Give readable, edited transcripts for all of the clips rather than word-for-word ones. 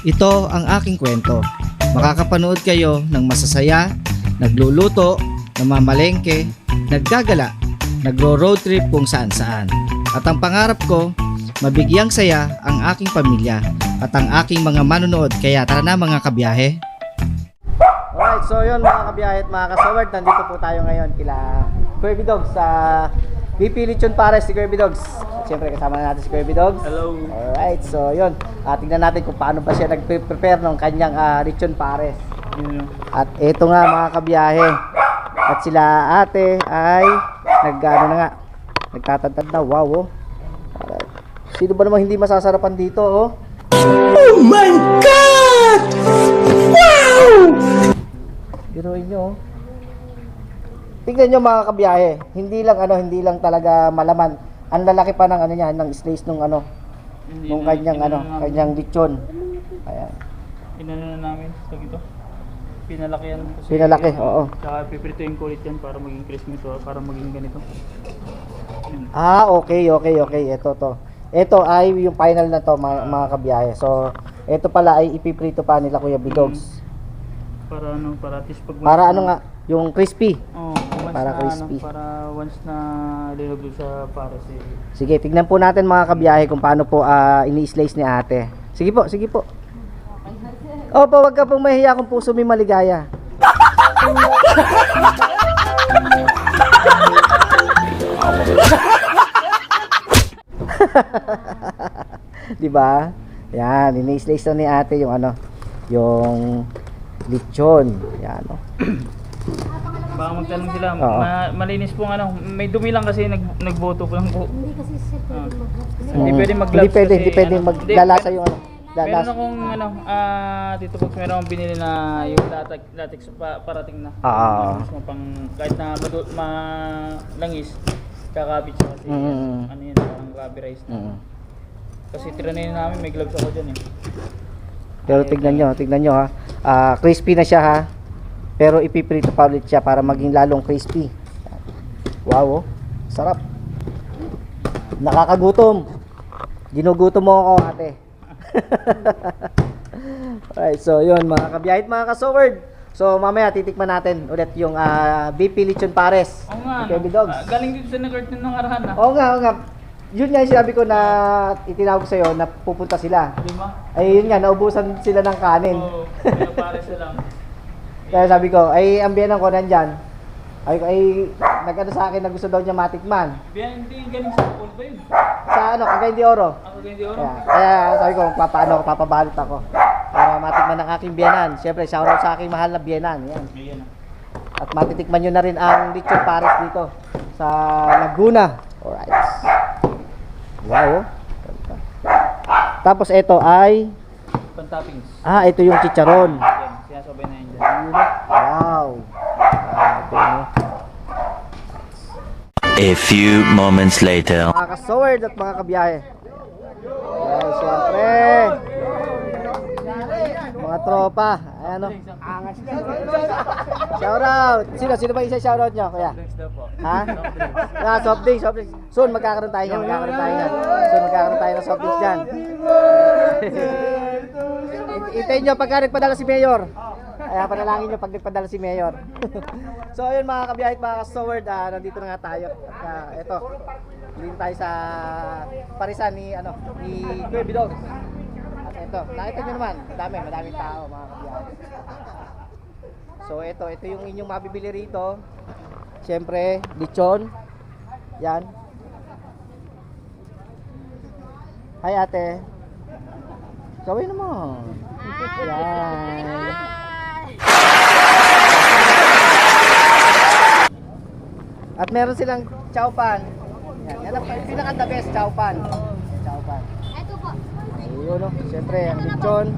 Ito ang aking kwento. Makakapanood kayo ng masasaya, nagluluto, namamalengke, naggagala, nagro-road trip kung saan-saan. At ang pangarap ko, mabigyang saya ang aking pamilya at ang aking mga manonood. Kaya tara na mga kabiyahe. Alright, so yun mga kabiyahe at mga kasaward, nandito po tayo ngayon kila Kirby Dogs sa BP Lechon Pares si Kirby Dogs. At syempre kasama na natin si Kirby Dogs. Hello. Alright, so yun, tingnan natin kung paano ba siya nag-prepare ng kanyang Lechon Pares. At ito nga mga kabiyahe, at sila ate ay nagtatantad na. Wow, oh. Alright. Sino ba namang hindi masasarapan dito, oh? Oh my God! Wow! Biruin nyo, oh. Tingnan nyo mga kabiyahe, hindi lang talaga malaman. Ang lalaki pa ng niya, ng slice nung kanyang lechon. Ayan. Inano na namin sa ito. Pinalaki yan. Pinalaki, oo. Tsaka pipirituin ko ulit yan para maging crispy to, para maging ganito. Yun. Okay. Ito to. Ito ay yung final na to mga kabiyahe. So, ito pala ay ipiprito pa nila Kuya Bidogs. Para at least pag yung crispy. Oh, Para crispy. Para once na linugod sa pares eh. Sige, tignan po natin mga kabiyahe kung paano po ini-slice ni ate. Sige po. Opo, wag ka pong mahiya kung puso may maligaya. Diba? Yan, ini-slice na ni ate yung lechon. Yan, oh. Baka magtanong sila, Oo. malinis pong may dumi lang kasi nagboto po lang po. Hindi kasi sir pwede mag-gloves. Hindi pwede mag-gloves Hindi pwede maglalasa yung Meron lalasa. akong dito po meron akong binili na yung latex parating na. Mas mapang kahit na malangis, kakapit siya kasi ano yun, parang rubberized na. Kasi tiranin namin may gloves ako dyan eh. Pero tignan nyo ha. Crispy na siya ha. Pero ipiprito pa ulit siya para maging lalong crispy. Wow, oh. Sarap. Nakakagutom. Ginugutom mo ako, ate. Alright, so yun mga kabiyahit, mga kasoward. So mamaya titikman natin ulit yung BP Lechon Pares. Oo nga. Kirby Dogs. Galing dito sa nag-curtain ng arahan na. Oo nga. Yun nga yung sinabi ko na itinawag sa'yo na pupunta sila. Lima? Ay yun nga, naubusan sila ng kanin. Oo, may pares na lang. Kaya sabi ko, ay ang biyanan ko nandyan. Ay nag-ano sa akin na gusto daw niya matikman. Hindi galing sa pool ba yun? Sa Cagayan de Oro. Ako hindi oro. Kaya sabi ko, papabalot ako. Para matikman ng aking biyanan. Siyempre, shoutout sa aking mahal na biyanan. Yan. Ayan. At matitikman nyo na rin ang Lechon Pares dito sa Laguna. Alright. Wow. Tapos ito ay Pan-toppings. ito yung chicharon. Yan, sinasabay na yun dyan. Wow. A few moments later. Mga kasoward at mga kabiyahe. Ay, siyempre. Mga tropa. Ayan o. Shoutout. Sino ba isa shoutout nyo, kuya? Drinks daw po. Ha? Soft drinks. Soon magkakaroon tayo niyan. Soon magkakaroon tayo ng soft drinks dyan. Hintayin nyo pagka nagpadala si Mayor. Kaya panalangin nyo pag nagpadala si Mayor. So ayun mga kabiyahit, mga kasoward, nandito na nga tayo. At eto, dito tayo sa parisan ni Kirby Dogs. At eto, nakita nyo naman, madaming tao mga kabiyahit. So ito yung inyong mabibili rito. Siyempre, lechon. Yan. Hi ate. Gawin naman. Yan. At meron silang chowpan. Yan ang pinaka-the best chowpan. Chowpan. Ito po. Ayun, no? Siyempre, ang lechon.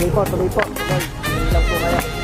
Tuloy po, tuloy po. Tuloy lang po kayo.